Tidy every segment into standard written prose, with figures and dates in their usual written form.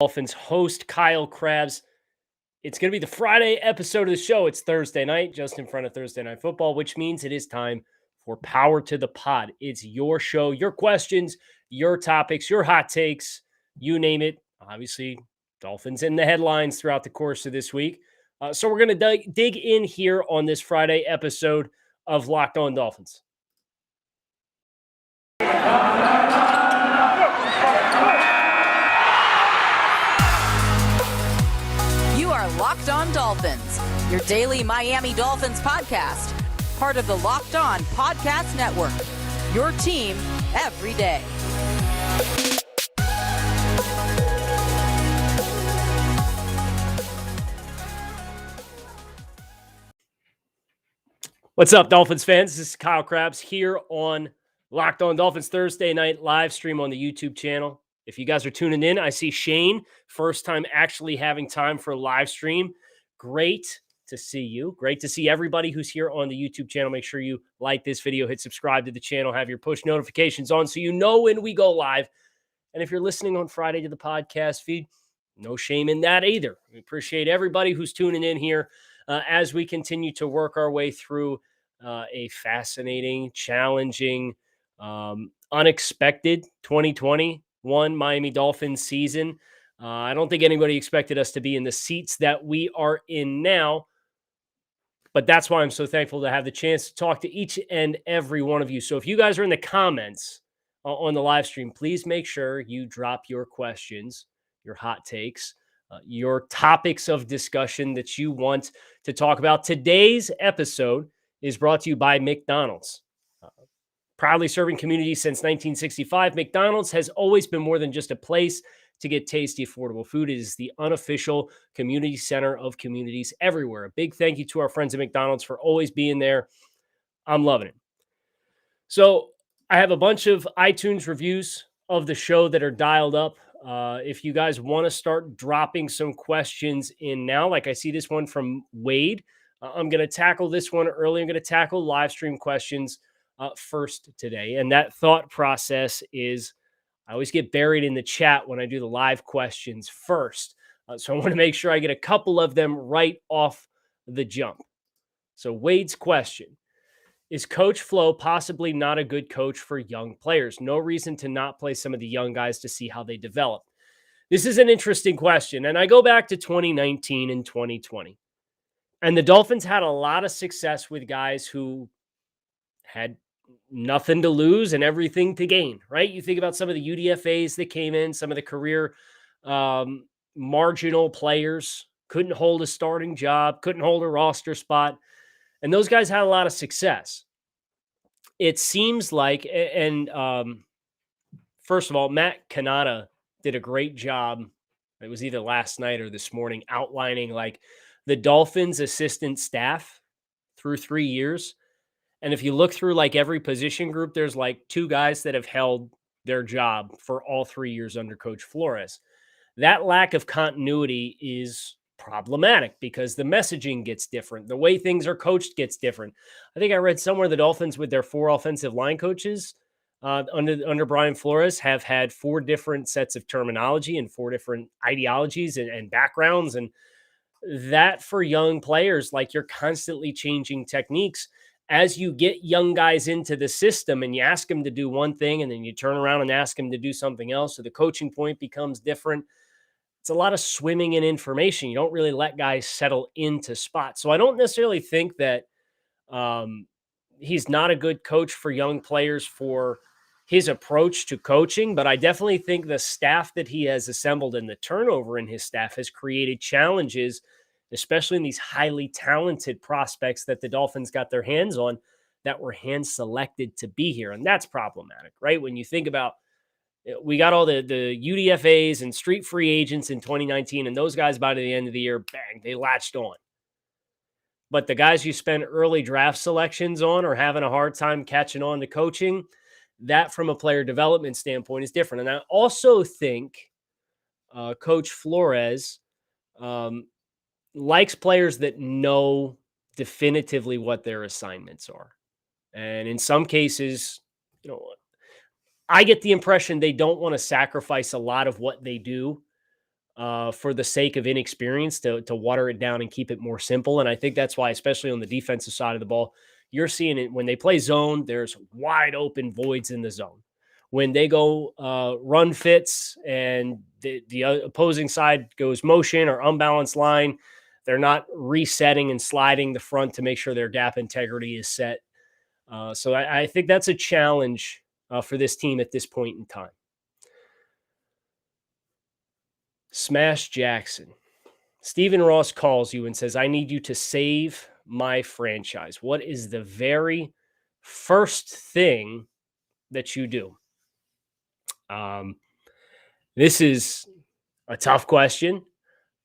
Dolphins host Kyle Krabs. It's going to be the Friday episode of the show. It's Thursday night, just in front of Thursday Night Football, which means it is time for Power to the Pod. It's your show, your questions, your topics, your hot takes, you name it. Obviously, Dolphins in the headlines throughout the course of this week. So we're going to dig in here on this Friday episode of Locked On Dolphins. Locked On Dolphins, your daily Miami Dolphins podcast, part of the Locked On Podcast Network, your team every day. What's up, Dolphins fans? This is Kyle Krabs here on Locked On Dolphins Thursday night live stream on the YouTube channel. If you guys are tuning in, I see Shane, first time actually having time for a live stream. Great to see you. Great to see everybody who's here on the YouTube channel. Make sure you like this video, hit subscribe to the channel, have your push notifications on so you know when we go live. And if you're listening on Friday to the podcast feed, no shame in that either. We appreciate everybody who's tuning in here as we continue to work our way through a fascinating, challenging, unexpected 2021 Miami Dolphins season. I don't think anybody expected us to be in the seats that we are in now, but that's why I'm so thankful to have the chance to talk to each and every one of you. So if you guys are in the comments on the live stream, please make sure you drop your questions, your hot takes, your topics of discussion that you want to talk about. Today's episode is brought to you by McDonald's. Proudly serving communities since 1965, McDonald's has always been more than just a place to get tasty, affordable food. It is the unofficial community center of communities everywhere. A big thank you to our friends at McDonald's for always being there. I'm loving it. So I have a bunch of iTunes reviews of the show that are dialed up. If you guys want to start dropping some questions in now, like I see this one from Wade, I'm going to tackle this one early. I'm going to tackle live stream questions first today. And that thought process is I always get buried in the chat when I do the live questions first. So I want to make sure I get a couple of them right off the jump. So Wade's question: is Coach Flo possibly not a good coach for young players? No reason to not play some of the young guys to see how they develop. This is an interesting question. And I go back to 2019 and 2020. And the Dolphins had a lot of success with guys who had nothing to lose and everything to gain, right? You think about some of the UDFAs that came in, some of the career marginal players, couldn't hold a starting job, couldn't hold a roster spot. And those guys had a lot of success. It seems like, and first of all, Matt Canada did a great job. It was either last night or this morning outlining like the Dolphins assistant staff through 3 years. And if you look through like every position group, there's like two guys that have held their job for all 3 years under Coach Flores. That lack of continuity is problematic because the messaging gets different. The way things are coached gets different. I think I read somewhere the Dolphins with their 4 offensive line coaches under Brian Flores have had 4 different sets of terminology and 4 different ideologies and backgrounds. And that for young players, like you're constantly changing techniques. As you get young guys into the system and you ask them to do one thing and then you turn around and ask them to do something else, so the coaching point becomes different. It's a lot of swimming in information. You don't really let guys settle into spots. So I don't necessarily think that he's not a good coach for young players for his approach to coaching, but I definitely think the staff that he has assembled and the turnover in his staff has created challenges, especially in these highly talented prospects that the Dolphins got their hands on that were hand-selected to be here. And that's problematic, right? When you think about, we got all the UDFAs and street free agents in 2019, and those guys by the end of the year, bang, they latched on. But the guys you spend early draft selections on are having a hard time catching on to coaching. That from a player development standpoint is different. And I also think Coach Flores likes players that know definitively what their assignments are. And in some cases, you know, I get the impression they don't want to sacrifice a lot of what they do for the sake of inexperience to water it down and keep it more simple. And I think that's why, especially on the defensive side of the ball, you're seeing it when they play zone, there's wide open voids in the zone. When they go run fits and the opposing side goes motion or unbalanced line, they're not resetting and sliding the front to make sure their gap integrity is set. So I think that's a challenge for this team at this point in time. Smash Jackson. Stephen Ross calls you and says, I need you to save my franchise. What is the very first thing that you do? This is a tough question.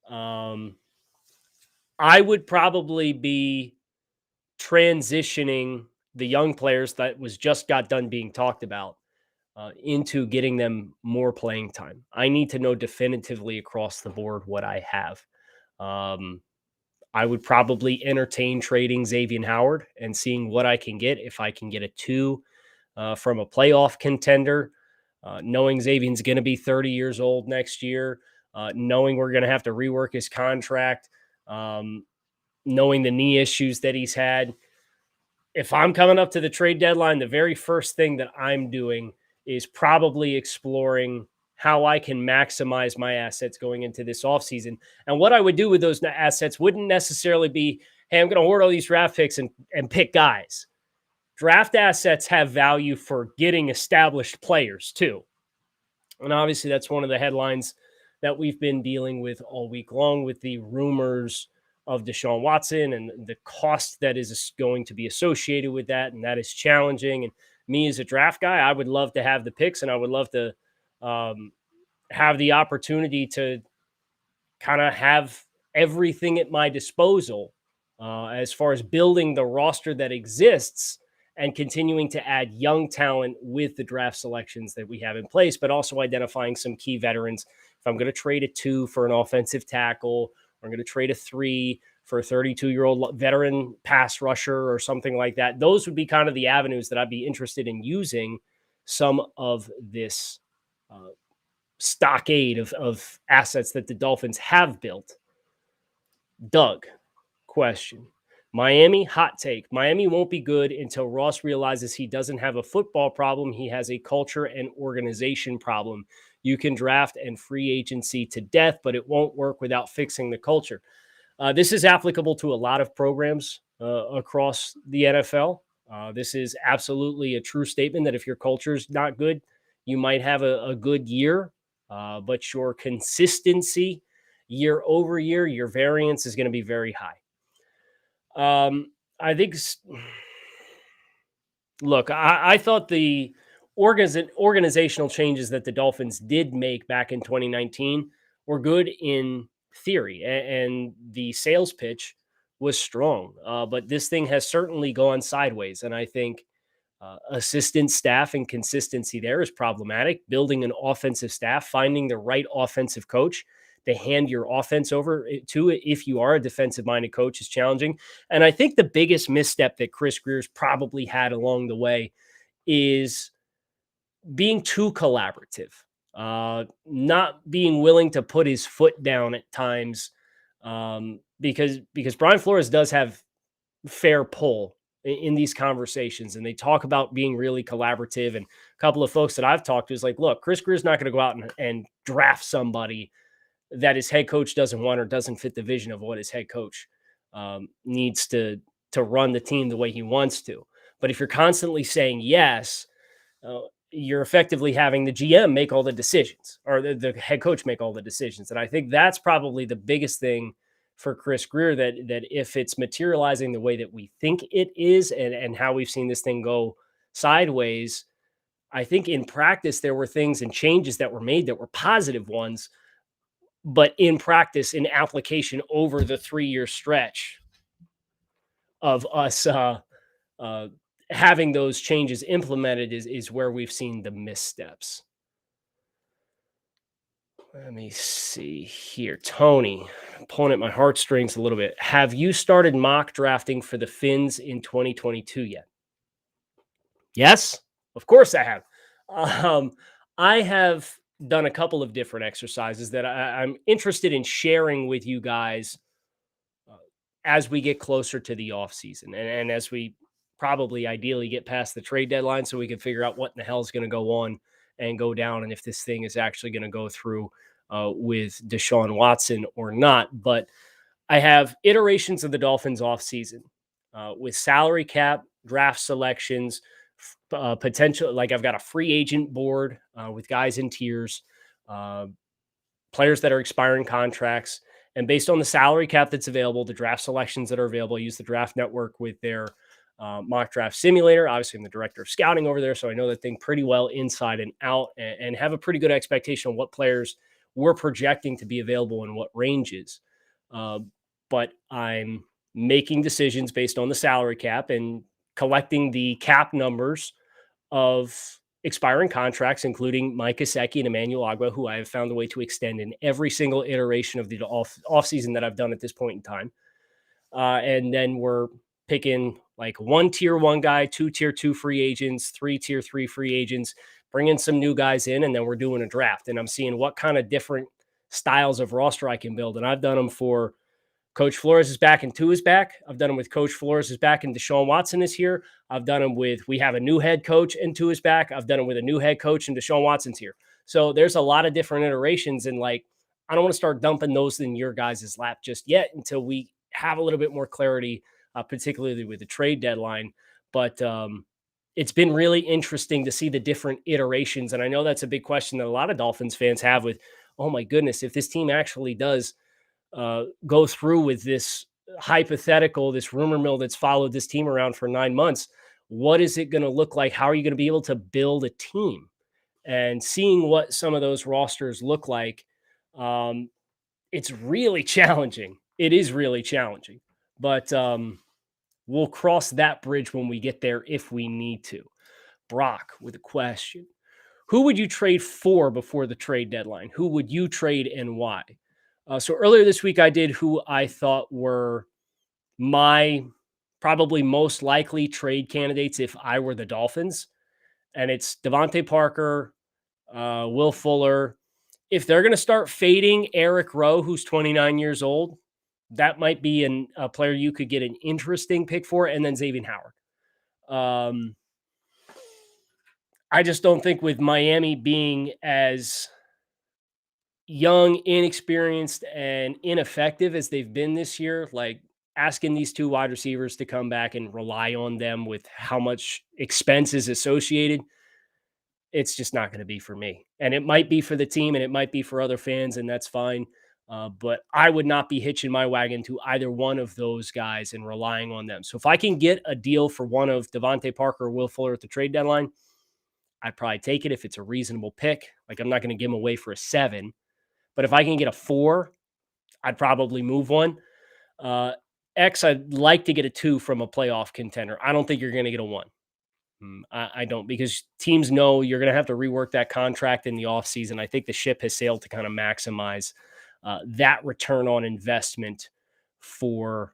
I would probably be transitioning the young players that got done being talked about into getting them more playing time. I need to know definitively across the board what I have. I would probably entertain trading Xavier Howard and seeing what I can get. If I can get a 2 from a playoff contender, knowing Xavier's going to be 30 years old next year, knowing we're going to have to rework his contract, knowing the knee issues that he's had. If I'm coming up to the trade deadline, the very first thing that I'm doing is probably exploring how I can maximize my assets going into this offseason. And what I would do with those assets wouldn't necessarily be, hey, I'm going to hoard all these draft picks and pick guys. Draft assets have value for getting established players too. And obviously that's one of the headlines that we've been dealing with all week long with the rumors of Deshaun Watson and the cost that is going to be associated with that. And that is challenging. And me as a draft guy, I would love to have the picks and I would love to have the opportunity to kind of have everything at my disposal as far as building the roster that exists and continuing to add young talent with the draft selections that we have in place, but also identifying some key veterans. If I'm going to trade a 2 for an offensive tackle, or I'm going to trade a 3 for a 32-year-old veteran pass rusher or something like that, those would be kind of the avenues that I'd be interested in using some of this stockade of assets that the Dolphins have built. Doug, question. Miami, hot take. Miami won't be good until Ross realizes he doesn't have a football problem. He has a culture and organization problem. You can draft and free agency to death, but it won't work without fixing the culture. This is applicable to a lot of programs across the NFL. This is absolutely a true statement that if your culture is not good, you might have a good year, but your consistency year over year, your variance is going to be very high. I think, look, I thought the organizational changes that the Dolphins did make back in 2019 were good in theory, and the sales pitch was strong. But this thing has certainly gone sideways, and I think assistant staff and consistency there is problematic. Building an offensive staff, finding the right offensive coach to hand your offense over to if you are a defensive-minded coach is challenging. And I think the biggest misstep that Chris Grier's probably had along the way is being too collaborative, not being willing to put his foot down at times, because Brian Flores does have fair pull in these conversations, and they talk about being really collaborative. And a couple of folks that I've talked to is like, look, Chris Grier's not going to go out and draft somebody that his head coach doesn't want or doesn't fit the vision of what his head coach needs to run the team the way he wants to. But if you're constantly saying yes, you're effectively having the GM make all the decisions, or the head coach make all the decisions. And I think that's probably the biggest thing for Chris Grier, that if it's materializing the way that we think it is and how we've seen this thing go sideways, I think in practice there were things and changes that were made that were positive ones. But in practice, in application over the 3-year stretch of us having those changes implemented is where we've seen the missteps. Let me see here. Tony, pulling at my heartstrings a little bit. Have you started mock drafting for the Fins in 2022 yet? Yes, of course I have. I have done a couple of different exercises that I'm interested in sharing with you guys uh, as we get closer to the off season and as we probably ideally get past the trade deadline so we can figure out what in the hell is going to go on and go down and if this thing is actually going to go through with Deshaun Watson or not. But I have iterations of the Dolphins offseason with salary cap, draft selections, potential. Like I've got a free agent board with guys in tiers, uh, players that are expiring contracts. And based on the salary cap that's available, the draft selections that are available, I use the draft network with their mock draft simulator. Obviously, I'm the director of scouting over there, so I know that thing pretty well inside and out and have a pretty good expectation of what players we're projecting to be available in what ranges. Uh, but I'm making decisions based on the salary cap and collecting the cap numbers of expiring contracts, including Mike Gesicki and Emmanuel Agua, who I have found a way to extend in every single iteration of the offseason that I've done at this point in time. And then we're picking like one tier one guy, two tier two free agents, three tier three free agents, bringing some new guys in, and then we're doing a draft. And I'm seeing what kind of different styles of roster I can build. And I've done them for Coach Flores is back and Tua is back. I've done them with Coach Flores is back and Deshaun Watson is here. I've done them with we have a new head coach and Tua is back. I've done them with a new head coach and Deshaun Watson's here. So there's a lot of different iterations. And like, I don't want to start dumping those in your guys' lap just yet until we have a little bit more clarity, particularly with the trade deadline. But it's been really interesting to see the different iterations. And I know that's a big question that a lot of Dolphins fans have with, oh my goodness, if this team actually does go through with this hypothetical, this rumor mill that's followed this team around for 9 months, what is it going to look like? How are you going to be able to build a team? And seeing what some of those rosters look like, it's really challenging. It is really challenging, but we'll cross that bridge when we get there if we need to. Brock with a question. Who would you trade for before the trade deadline? Who would you trade and why? So earlier this week, I did who I thought were my probably most likely trade candidates if I were the Dolphins. And it's Devontae Parker, Will Fuller. If they're going to start fading Eric Rowe, who's 29 years old, that might be a player you could get an interesting pick for, and then Xavier Howard. I just don't think with Miami being as young, inexperienced, and ineffective as they've been this year, like asking these two wide receivers to come back and rely on them with how much expense is associated, it's just not going to be for me. And it might be for the team and it might be for other fans, and that's fine. But I would not be hitching my wagon to either one of those guys and relying on them. So if I can get a deal for one of Devontae Parker or Will Fuller at the trade deadline, I'd probably take it if it's a reasonable pick. Like I'm not going to give them away for a 7. But if I can get a 4, I'd probably move one. I'd like to get a 2 from a playoff contender. I don't think you're going to get a 1. I don't, because teams know you're going to have to rework that contract in the offseason. I think the ship has sailed to kind of maximize that return on investment for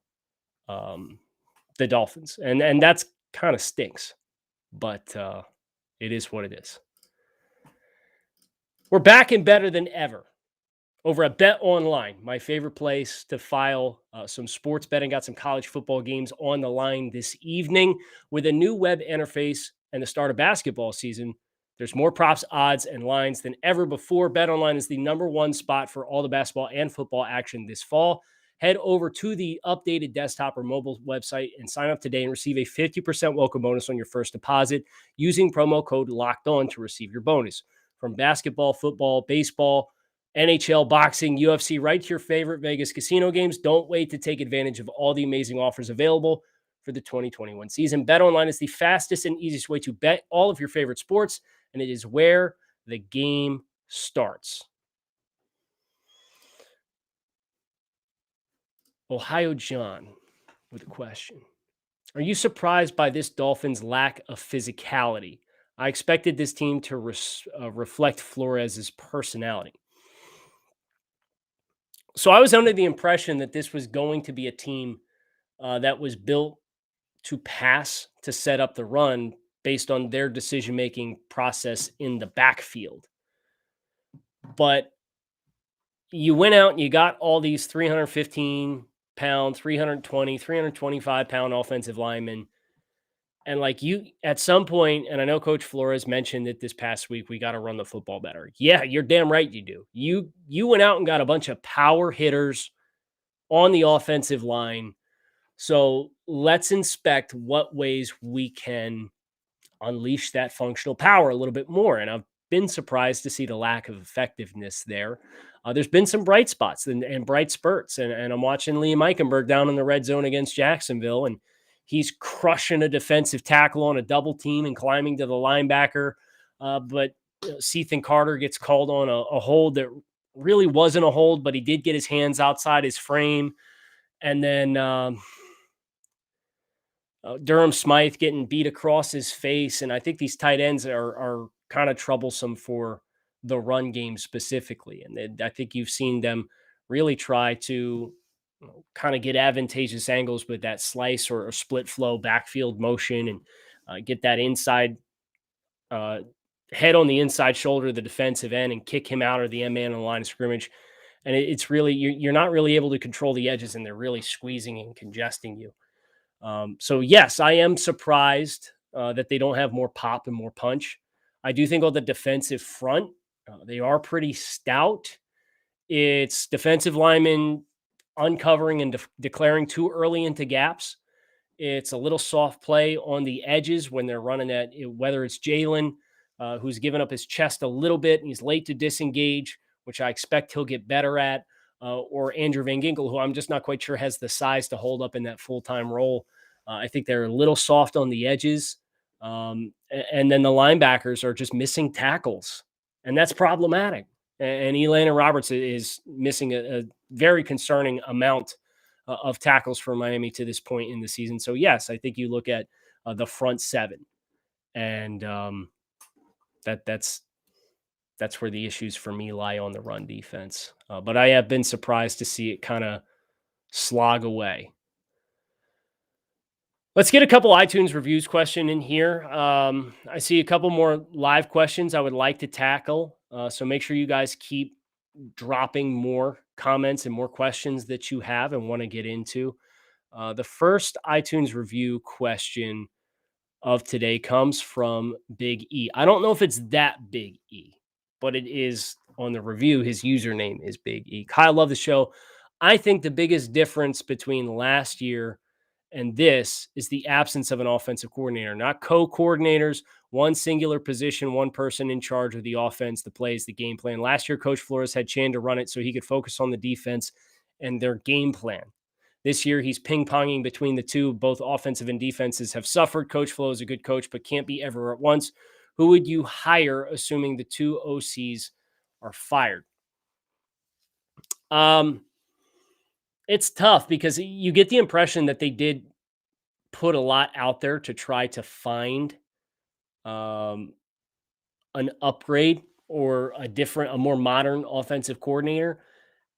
the Dolphins. And that's kind of stinks, but it is what it is. We're back and better than ever over at Bet Online, my favorite place to file some sports betting. Got some college football games on the line this evening with a new web interface and the start of basketball season. There's more props, odds, and lines than ever before. Bet Online is the number one spot for all the basketball and football action this fall. Head over to the updated desktop or mobile website and sign up today and receive a 50% welcome bonus on your first deposit using promo code LOCKEDON to receive your bonus. From basketball, football, baseball, NHL, boxing, UFC, right to your favorite Vegas casino games. Don't wait to take advantage of all the amazing offers available for the 2021 season. BetOnline is the fastest and easiest way to bet all of your favorite sports, and it is where the game starts. Ohio John with a question. Are you surprised by this Dolphins' lack of physicality? I expected this team to reflect Flores' personality. So I was under the impression that this was going to be a team that was built to pass, to set up the run based on their decision-making process in the backfield. But you went out and you got all these 315-pound, 320, 325-pound offensive linemen. And like you, at some point, and I know Coach Flores mentioned it this past week, we got to run the football better. Yeah, you're damn right you do. You went out and got a bunch of power hitters on the offensive line. So let's inspect what ways we can unleash that functional power a little bit more. And I've been surprised to see the lack of effectiveness there. There's been some bright spots and bright spurts. And I'm watching Liam Eichenberg down in the red zone against Jacksonville, and he's crushing a defensive tackle on a double team and climbing to the linebacker. But Cethan Carter gets called on a hold that really wasn't a hold, but he did get his hands outside his frame. And then Durham Smythe getting beat across his face. And I think these tight ends are kind of troublesome for the run game specifically. And I think you've seen them really try to kind of get advantageous angles with that slice or split flow backfield motion and get that inside head on the inside shoulder of the defensive end and kick him out or the end man on the line of scrimmage. And it's really, you're not really able to control the edges, and they're really squeezing and congesting you. So yes, I am surprised that they don't have more pop and more punch. I do think on the defensive front, they are pretty stout. It's defensive linemen uncovering and declaring too early into gaps. It's a little soft play on the edges when they're running at, whether it's Jalen, who's given up his chest a little bit and he's late to disengage, which I expect he'll get better at, or Andrew Van Ginkel, who I'm just not quite sure has the size to hold up in that full-time role. I think they're a little soft on the edges. And then the linebackers are just missing tackles, and that's problematic. And Elana Roberts is missing a very concerning amount of tackles for Miami to this point in the season. So yes, I think you look at the front seven, and that's where the issues for me lie on the run defense. But I have been surprised to see it kind of slog away. Let's get a couple iTunes reviews question in here. I see a couple more live questions I would like to tackle. So make sure you guys keep dropping more comments and more questions that you have and want to get into. The first iTunes review question of today comes from Big E. I don't know if it's that Big E, but it is on the review. His username is Big E. Kyle, love the show. I think the biggest difference between last year and this is the absence of an offensive coordinator, not co-coordinators, one singular position, one person in charge of the offense, the plays, the game plan. Last year, Coach Flores had Chan to run it so he could focus on the defense and their game plan. This year, he's ping-ponging between the two. Both offensive and defenses have suffered. Coach Flo is a good coach, but can't be everywhere at once. Who would you hire, assuming the two OCs are fired? It's tough because you get the impression that they did put a lot out there to try to find an upgrade or a more modern offensive coordinator.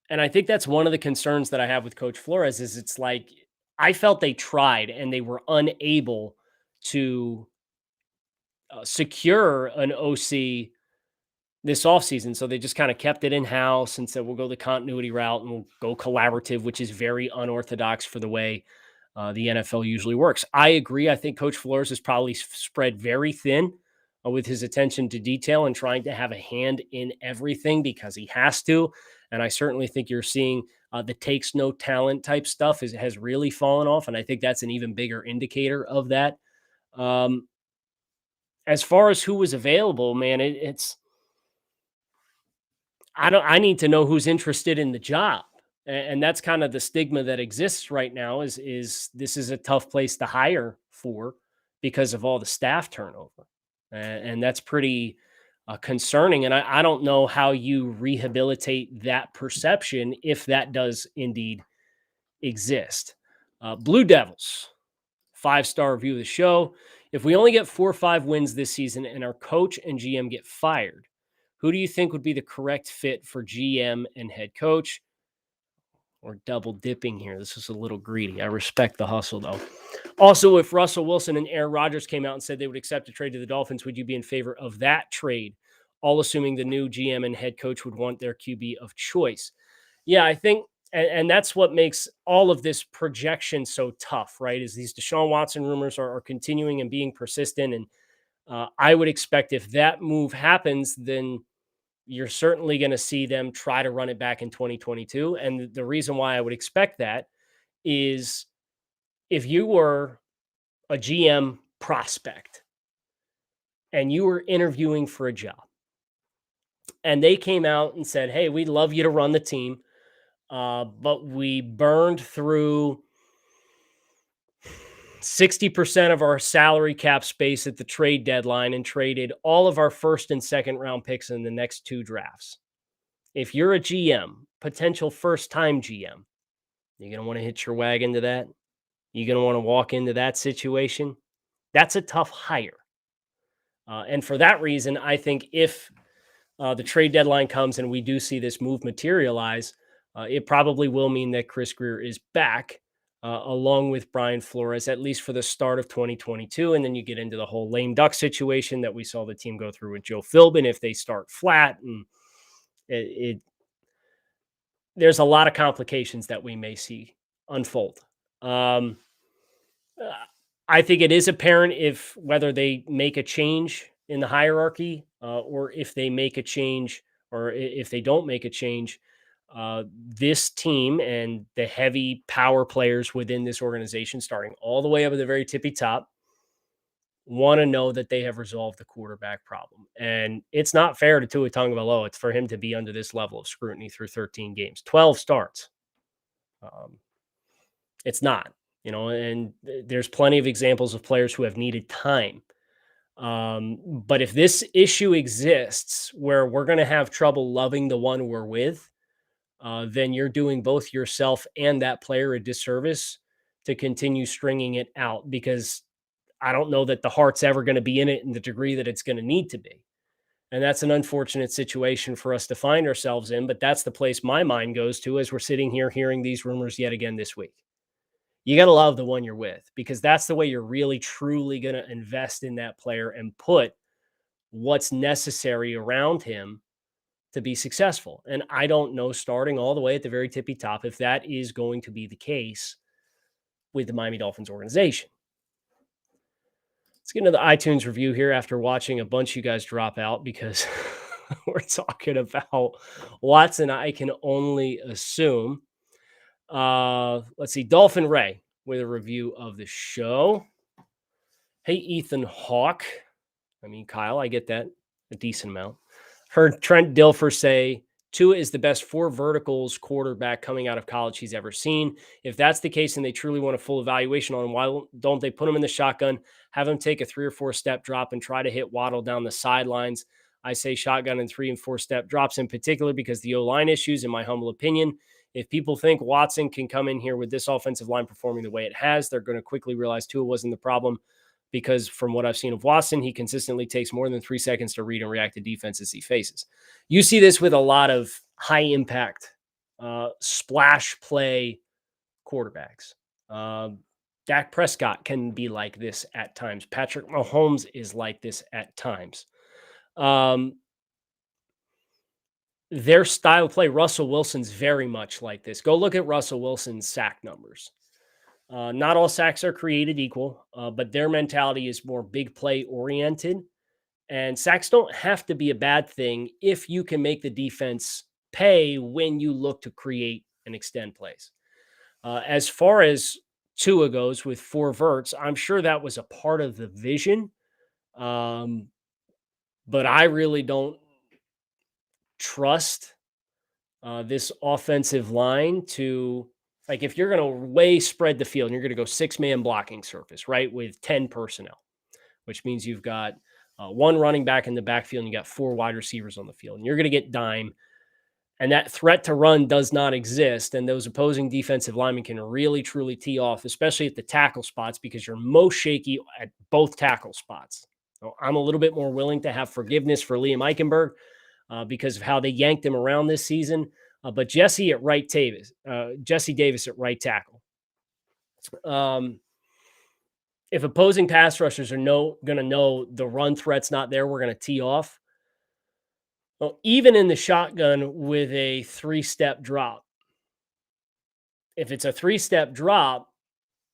And I think that's one of the concerns that I have with Coach Flores is it's like, I felt they tried and they were unable to secure an OC this offseason. So they just kind of kept it in-house and said, we'll go the continuity route and we'll go collaborative, which is very unorthodox for the way the NFL usually works. I agree. I think Coach Flores is probably spread very thin with his attention to detail and trying to have a hand in everything because he has to. And I certainly think you're seeing the takes no talent type stuff has really fallen off. And I think that's an even bigger indicator of that. As far as who was available, man, I need to know who's interested in the job. And that's kind of the stigma that exists right now is this is a tough place to hire for because of all the staff turnover. And that's pretty concerning. And I don't know how you rehabilitate that perception if that does indeed exist. Blue Devils, 5-star review of the show. If we only get 4 or 5 wins this season and our coach and GM get fired, who do you think would be the correct fit for GM and head coach? Or double dipping here. This is a little greedy. I respect the hustle, though. Also, if Russell Wilson and Aaron Rodgers came out and said they would accept a trade to the Dolphins, would you be in favor of that trade all assuming the new GM and head coach would want their QB of choice. Yeah, I think, and that's what makes all of this projection so tough, right? Is these Deshaun Watson rumors are continuing and being persistent. And I would expect if that move happens, then you're certainly going to see them try to run it back in 2022. And the reason why I would expect that is if you were a GM prospect and you were interviewing for a job and they came out and said, "Hey, we'd love you to run the team, but we burned through 60% of our salary cap space at the trade deadline and traded all of our first and second round picks in the next 2 drafts." If you're a GM, potential first-time GM, you're going to want to hitch your wagon to that? You're going to want to walk into that situation? That's a tough hire. And for that reason, I think if the trade deadline comes and we do see this move materialize, it probably will mean that Chris Grier is back along with Brian Flores, at least for the start of 2022. And then you get into the whole lame duck situation that we saw the team go through with Joe Philbin if they start flat. And there's a lot of complications that we may see unfold. I think it is apparent if whether they make a change in the hierarchy or if they make a change or if they don't make a change, this team and the heavy power players within this organization, starting all the way up at the very tippy top, want to know that they have resolved the quarterback problem. And it's not fair to Tua Tagovailoa. It's for him to be under this level of scrutiny through 13 games, 12 starts. It's not, and there's plenty of examples of players who have needed time. But if this issue exists where we're going to have trouble loving the one we're with, then you're doing both yourself and that player a disservice to continue stringing it out, because I don't know that the heart's ever going to be in it in the degree that it's going to need to be. And that's an unfortunate situation for us to find ourselves in, but that's the place my mind goes to as we're sitting here hearing these rumors yet again this week. You got to love the one you're with, because that's the way you're really, truly going to invest in that player and put what's necessary around him to be successful. And I don't know, starting all the way at the very tippy top, if that is going to be the case with the Miami Dolphins organization. Let's get into the iTunes review here after watching a bunch of you guys drop out because we're talking about Watson. I can only assume. Let's see. Dolphin Ray with a review of the show. Hey, Ethan Hawk. Kyle, I get that. A decent amount. Heard Trent Dilfer say Tua is the best 4 verticals quarterback coming out of college he's ever seen. If that's the case and they truly want a full evaluation on him, why don't they put him in the shotgun, have him take a 3 or 4 step drop and try to hit Waddle down the sidelines? I say shotgun and 3 and 4 step drops in particular because the O-line issues, in my humble opinion. If people think Watson can come in here with this offensive line performing the way it has, they're going to quickly realize Tua wasn't the problem, because from what I've seen of Watson, he consistently takes more than 3 seconds to read and react to defenses he faces. You see this with a lot of high impact splash play quarterbacks. Dak Prescott can be like this at times. Patrick Mahomes is like this at times. Their style of play, Russell Wilson's very much like this. Go look at Russell Wilson's sack numbers. Not all sacks are created equal, but their mentality is more big play oriented. And sacks don't have to be a bad thing if you can make the defense pay when you look to create and extend plays. As far as Tua goes with 4 verts, I'm sure that was a part of the vision. But I really don't trust this offensive line to, like, if you're going to way spread the field and you're going to go 6-man blocking surface, right, with 10 personnel, which means you've got 1 running back in the backfield and you got 4 wide receivers on the field, and you're going to get dime, and that threat to run does not exist, and those opposing defensive linemen can really, truly tee off, especially at the tackle spots, because you're most shaky at both tackle spots. So I'm a little bit more willing to have forgiveness for Liam Eichenberg because of how they yanked him around this season. But Jesse Davis at right tackle. If opposing pass rushers are going to know the run threat's not there, we're going to tee off. Well, even in the shotgun with a 3-step drop, if it's a 3-step drop,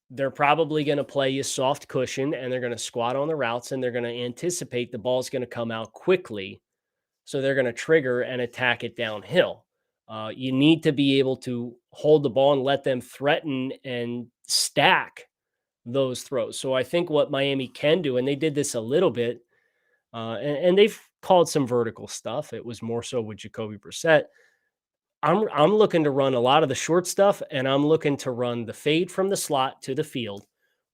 they're probably going to play you soft cushion and they're going to squat on the routes and they're going to anticipate the ball's going to come out quickly. So they're going to trigger and attack it downhill. You need to be able to hold the ball and let them threaten and stack those throws. So I think what Miami can do, and they did this a little bit, and they've called some vertical stuff. It was more so with Jacoby Brissett. I'm looking to run a lot of the short stuff, and I'm looking to run the fade from the slot to the field,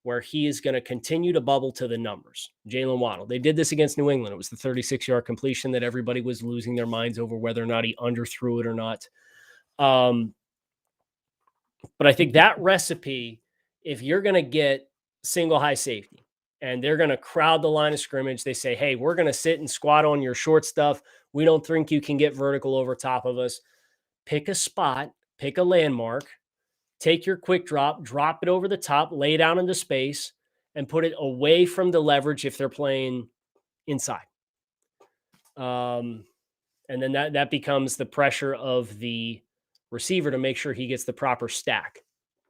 where he is going to continue to bubble to the numbers. Jalen Waddle. They did this against New England. It was the 36-yard completion that everybody was losing their minds over whether or not he underthrew it or not. But I think that recipe, if you're going to get single high safety and they're going to crowd the line of scrimmage, they say, hey, we're going to sit and squat on your short stuff. We don't think you can get vertical over top of us. Pick a spot, pick a landmark, take your quick drop it over the top, lay down into space, and put it away from the leverage if they're playing inside. And then that becomes the pressure of the receiver to make sure he gets the proper stack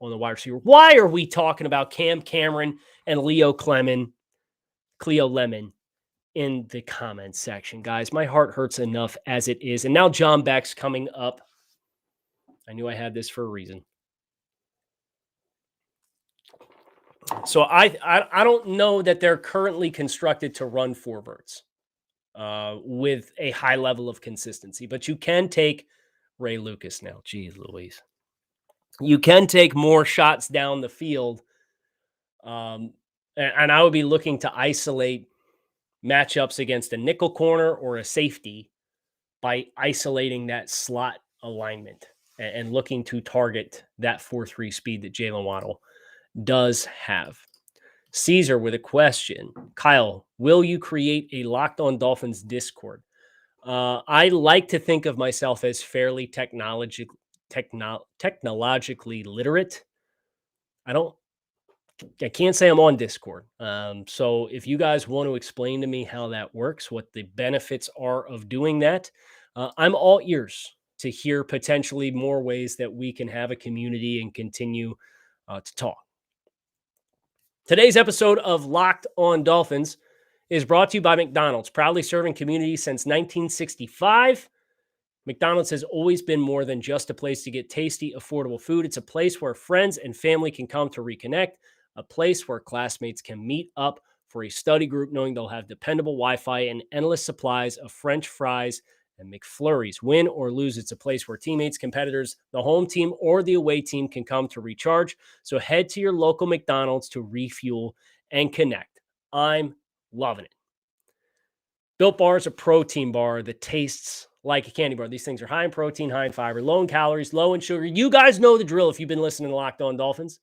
on the wide receiver. Why are we talking about Cam Cameron and Cleo Lemon in the comments section, guys? My heart hurts enough as it is. And now John Beck's coming up. I knew I had this for a reason. So I don't know that they're currently constructed to run four verts with a high level of consistency, but you can take Ray Lucas now. Geez Louise. You can take more shots down the field. And I would be looking to isolate matchups against a nickel corner or a safety by isolating that slot alignment and looking to target that 4.3 speed that Jalen Waddle does have. Caesar with a question. Kyle, will you create a Locked On Dolphins Discord? I like to think of myself as fairly technologically literate. I can't say I'm on Discord. So if you guys want to explain to me how that works, what the benefits are of doing that, I'm all ears to hear potentially more ways that we can have a community and continue to talk. Today's episode of Locked On Dolphins is brought to you by McDonald's, proudly serving communities since 1965. McDonald's has always been more than just a place to get tasty, affordable food. It's a place where friends and family can come to reconnect, a place where classmates can meet up for a study group, knowing they'll have dependable Wi-Fi and endless supplies of French fries and McFlurries. Win or lose, it's a place where teammates, competitors, the home team, or the away team can come to recharge. So head to your local McDonald's to refuel and connect. I'm loving it. Built Bar is a protein bar that tastes like a candy bar. These things are high in protein, high in fiber, low in calories, low in sugar. You guys know the drill if you've been listening to Locked On Dolphins.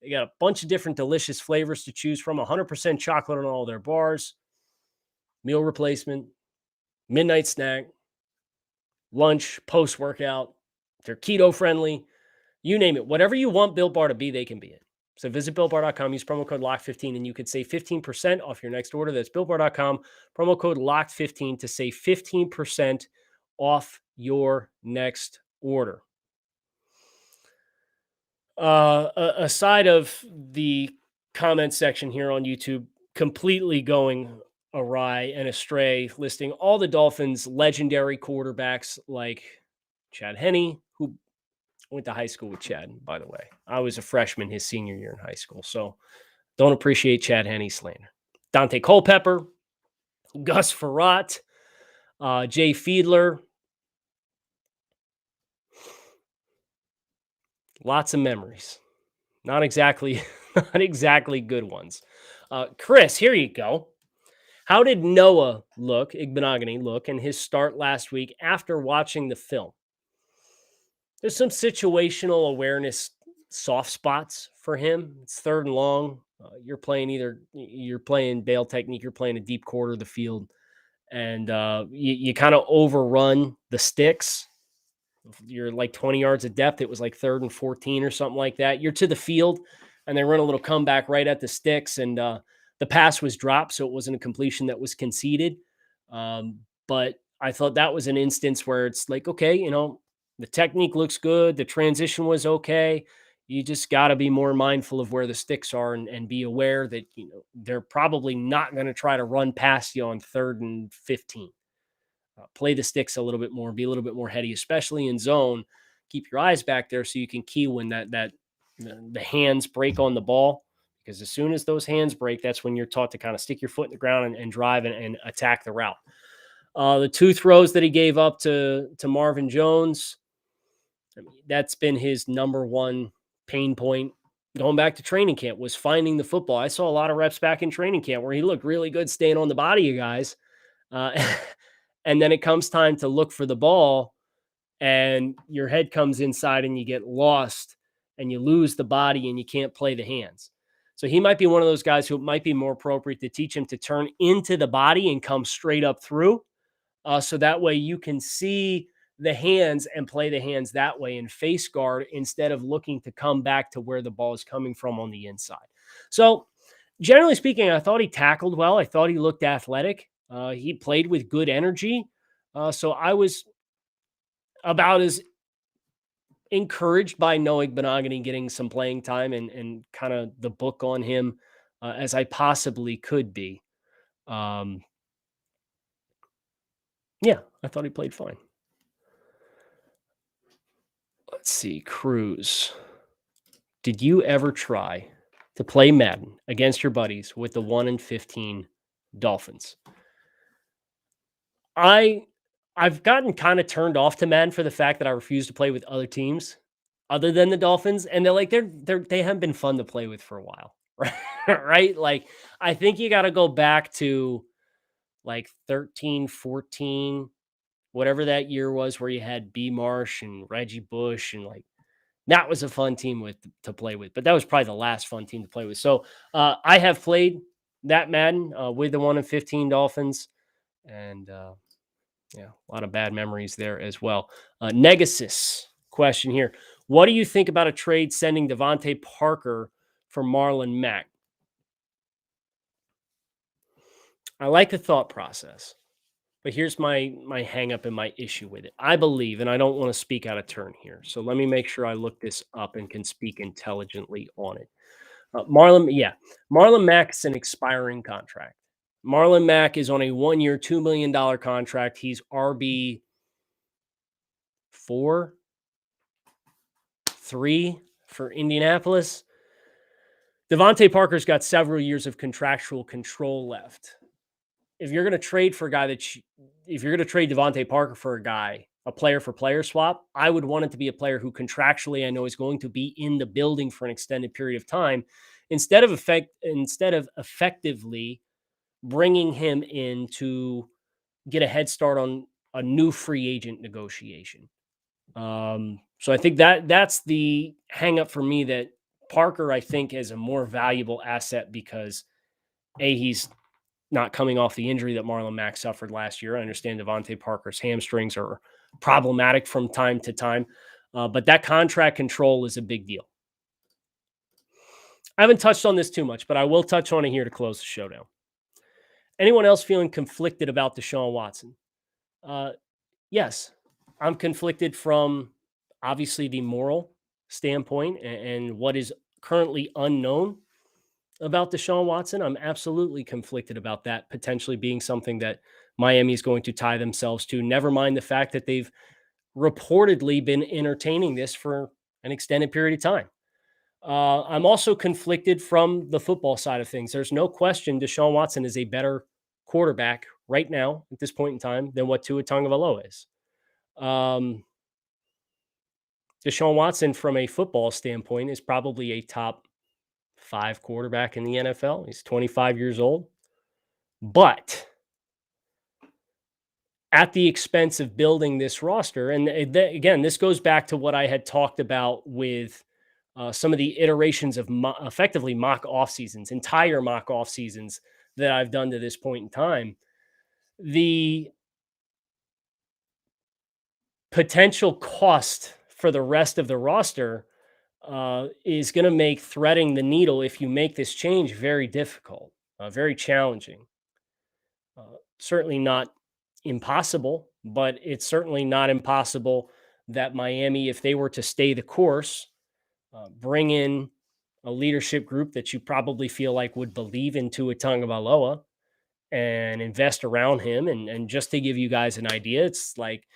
They got a bunch of different delicious flavors to choose from, 100% chocolate on all their bars, meal replacement, midnight snack, lunch, post-workout. They're keto-friendly. You name it. Whatever you want Built Bar to be, they can be it. So visit BuiltBar.com, use promo code LOCK15, and you could save 15% off your next order. That's BuiltBar.com, promo code LOCK15 to save 15% off your next order. Aside of the comment section here on YouTube completely going awry and astray, listing all the Dolphins' legendary quarterbacks like Chad Henne, who went to high school with Chad, by the way. I was a freshman his senior year in high school, so don't appreciate Chad Henne's slander. Dante Culpepper, Gus Frerotte, Jay Fiedler. Lots of memories. Not exactly good ones. Chris, here you go. How did Noah Igbo look in his start last week after watching the film? There's some situational awareness soft spots for him. It's third and long. You're playing bail technique, you're playing a deep quarter of the field, and you kind of overrun the sticks. You're like 20 yards of depth. It was like 3rd and 14 or something like that. You're to the field, and they run a little comeback right at the sticks, and the pass was dropped, so it wasn't a completion that was conceded. But I thought that was an instance where it's like, okay, the technique looks good. The transition was okay. You just got to be more mindful of where the sticks are and be aware that, they're probably not going to try to run past you on 3rd and 15. Play the sticks a little bit more, be a little bit more heady, especially in zone. Keep your eyes back there so you can key when the hands break on the ball. Because as soon as those hands break, that's when you're taught to kind of stick your foot in the ground and drive and attack the route. The 2 throws that he gave up to Marvin Jones, I mean, that's been his number one pain point going back to training camp, was finding the football. I saw a lot of reps back in training camp where he looked really good staying on the body of guys. Uh, and then it comes time to look for the ball and your head comes inside and you get lost and you lose the body and you can't play the hands. So he might be one of those guys who it might be more appropriate to teach him to turn into the body and come straight up through. So that way you can see the hands and play the hands that way and face guard instead of looking to come back to where the ball is coming from on the inside. So generally speaking, I thought he tackled well. I thought he looked athletic. He played with good energy. So I was about as encouraged by Noah Igbo getting some playing time and kind of the book on him as I possibly could be. Yeah, I thought he played fine. Let's see, Cruz. Did you ever try to play Madden against your buddies with the 1-15 Dolphins? I've gotten kind of turned off to Madden for the fact that I refuse to play with other teams other than the Dolphins, and they haven't been fun to play with for a while, right? Right? Like, I think you got to go back to like 13, 14, whatever that year was, where you had B. Marsh and Reggie Bush, and like that was a fun team to play with. But that was probably the last fun team to play with. So I have played that Madden with the 1-15 Dolphins, and yeah, a lot of bad memories there as well. Negasis question here: what do you think about a trade sending Devontae Parker for Marlon Mack? I like the thought process. But here's my hang up and my issue with it. I believe, and I don't want to speak out of turn here, so let me make sure I look this up and can speak intelligently on it. Marlon Mack is an expiring contract. Marlon Mack is on a 1-year, $2 million contract. He's RB 4, 3 for Indianapolis. Devontae Parker's got several years of contractual control left. If you're going to trade for a guy if you're going to trade Devontae Parker for a player for player swap, I would want it to be a player who contractually I know is going to be in the building for an extended period of time, instead of effectively bringing him in to get a head start on a new free agent negotiation. So I think that's the hang up for me, that Parker, I think, is a more valuable asset because he's not coming off the injury that Marlon Mack suffered last year. I understand Devontae Parker's hamstrings are problematic from time to time, but that contract control is a big deal. I haven't touched on this too much, but I will touch on it here to close the show down. Anyone else feeling conflicted about Deshaun Watson? Yes, I'm conflicted from obviously the moral standpoint and what is currently unknown about Deshaun Watson. I'm absolutely conflicted about that potentially being something that Miami is going to tie themselves to. Never mind the fact that they've reportedly been entertaining this for an extended period of time. I'm also conflicted from the football side of things. There's no question Deshaun Watson is a better quarterback right now at this point in time than what Tua Tagovailoa is. Deshaun Watson, from a football standpoint, is probably a top 5 quarterback in the NFL. He's 25 years old. But at the expense of building this roster, and again, this goes back to what I had talked about with some of the iterations of effectively mock off seasons, entire mock off seasons that I've done to this point in time. The potential cost for the rest of the roster is going to make threading the needle, if you make this change, very difficult, very challenging. Certainly not impossible, but it's certainly not impossible that Miami, if they were to stay the course, bring in a leadership group that you probably feel like would believe in Tua Tagovailoa and invest around him. And just to give you guys an idea, it's like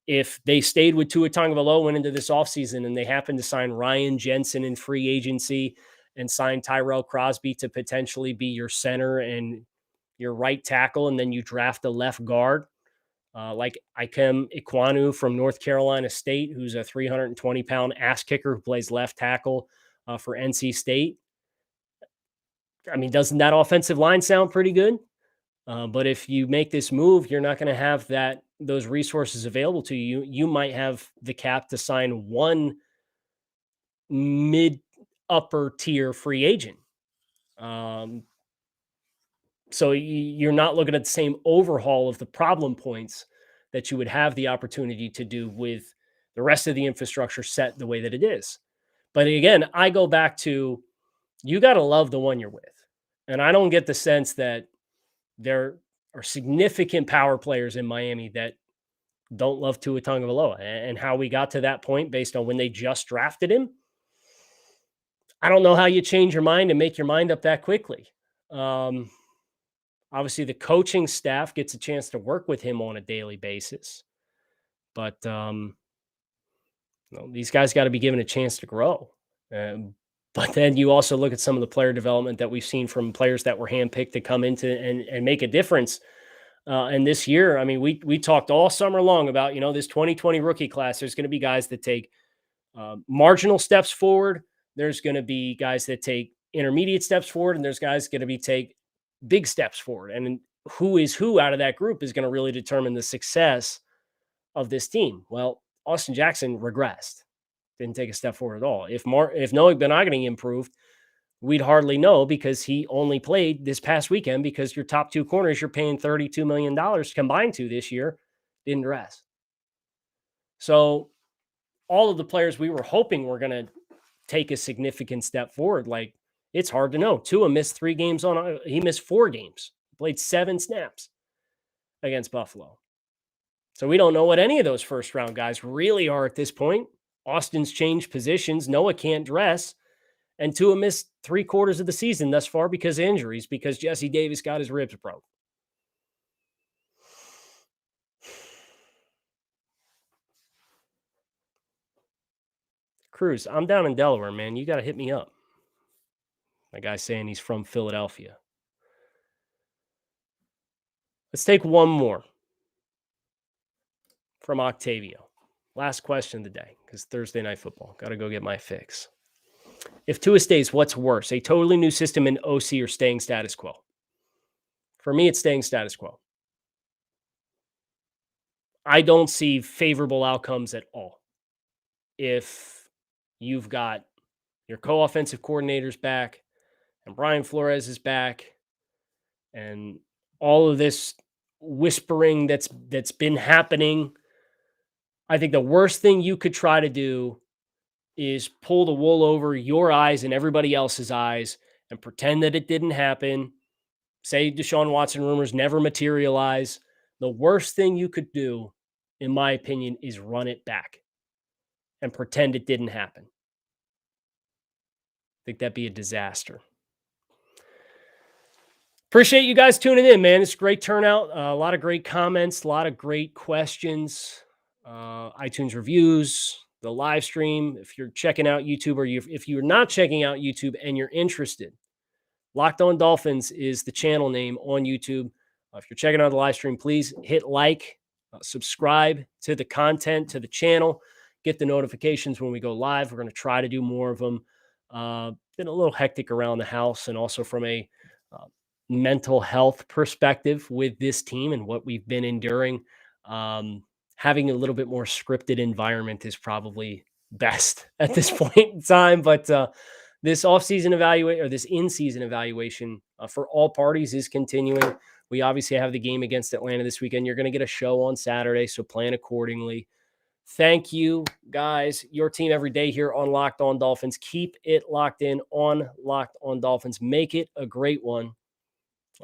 if they stayed with Tua Tagovailoa, went into this offseason, and they happened to sign Ryan Jensen in free agency and sign Tyrell Crosby to potentially be your center and your right tackle, and then you draft a left guard like Ikem Ikwanu from North Carolina State, who's a 320-pound ass kicker who plays left tackle for NC State. I mean, doesn't that offensive line sound pretty good? But if you make this move, you're not going to have those resources available to you. You might have the cap to sign one mid upper tier free agent. So you're not looking at the same overhaul of the problem points that you would have the opportunity to do with the rest of the infrastructure set the way that it is. But again, I go back to, you got to love the one you're with. And I don't get the sense that there are significant power players in Miami that don't love Tua Tagovailoa. And how we got to that point based on when they just drafted him, I don't know how you change your mind and make your mind up that quickly. Obviously, the coaching staff gets a chance to work with him on a daily basis. But these guys got to be given a chance to grow. But then you also look at some of the player development that we've seen from players that were handpicked to come into and make a difference. And this year, I mean, we talked all summer long about, this 2020 rookie class. There's going to be guys that take marginal steps forward. There's going to be guys that take intermediate steps forward, and there's guys going to take big steps forward. And who is who out of that group is going to really determine the success of this team. Well, Austin Jackson regressed, didn't take a step forward at all. If Noah Igbo improved, we'd hardly know, because he only played this past weekend because your top two corners you're paying $32 million combined to this year didn't dress. So all of the players we were hoping were going to take a significant step forward, like, it's hard to know. Tua missed 3 games he missed 4 games, played 7 snaps against Buffalo. So we don't know what any of those first round guys really are at this point. Austin's changed positions. Noah can't dress. And Tua missed 3/4 of the season thus far because of injuries, because Jesse Davis got his ribs broke. Cruz, I'm down in Delaware, man. You got to hit me up. My guy's saying he's from Philadelphia. Let's take one more from Octavio. Last question of the day, because Thursday Night Football. Got to go get my fix. If Tua stays, what's worse, a totally new system in OC or staying status quo? For me, it's staying status quo. I don't see favorable outcomes at all. If you've got your co-offensive coordinators back, and Brian Flores is back, and all of this whispering that's been happening, I think the worst thing you could try to do is pull the wool over your eyes and everybody else's eyes and pretend that it didn't happen. Say Deshaun Watson rumors never materialize. The worst thing you could do, in my opinion, is run it back and pretend it didn't happen. I think that'd be a disaster. Appreciate you guys tuning in, man. It's a great turnout. A lot of great comments, a lot of great questions, iTunes reviews, the live stream. If you're checking out YouTube, or if you're not checking out YouTube and you're interested, Locked On Dolphins is the channel name on YouTube. If you're checking out the live stream, please hit like, subscribe to the content, to the channel, get the notifications when we go live. We're going to try to do more of them. Been a little hectic around the house, and also from a mental health perspective with this team and what we've been enduring. Having a little bit more scripted environment is probably best at this point in time. But this offseason evaluation, or this in-season evaluation for all parties, is continuing. We obviously have the game against Atlanta this weekend. You're going to get a show on Saturday, so plan accordingly. Thank you, guys. Your team every day here on Locked On Dolphins. Keep it locked in on Locked On Dolphins. Make it a great one.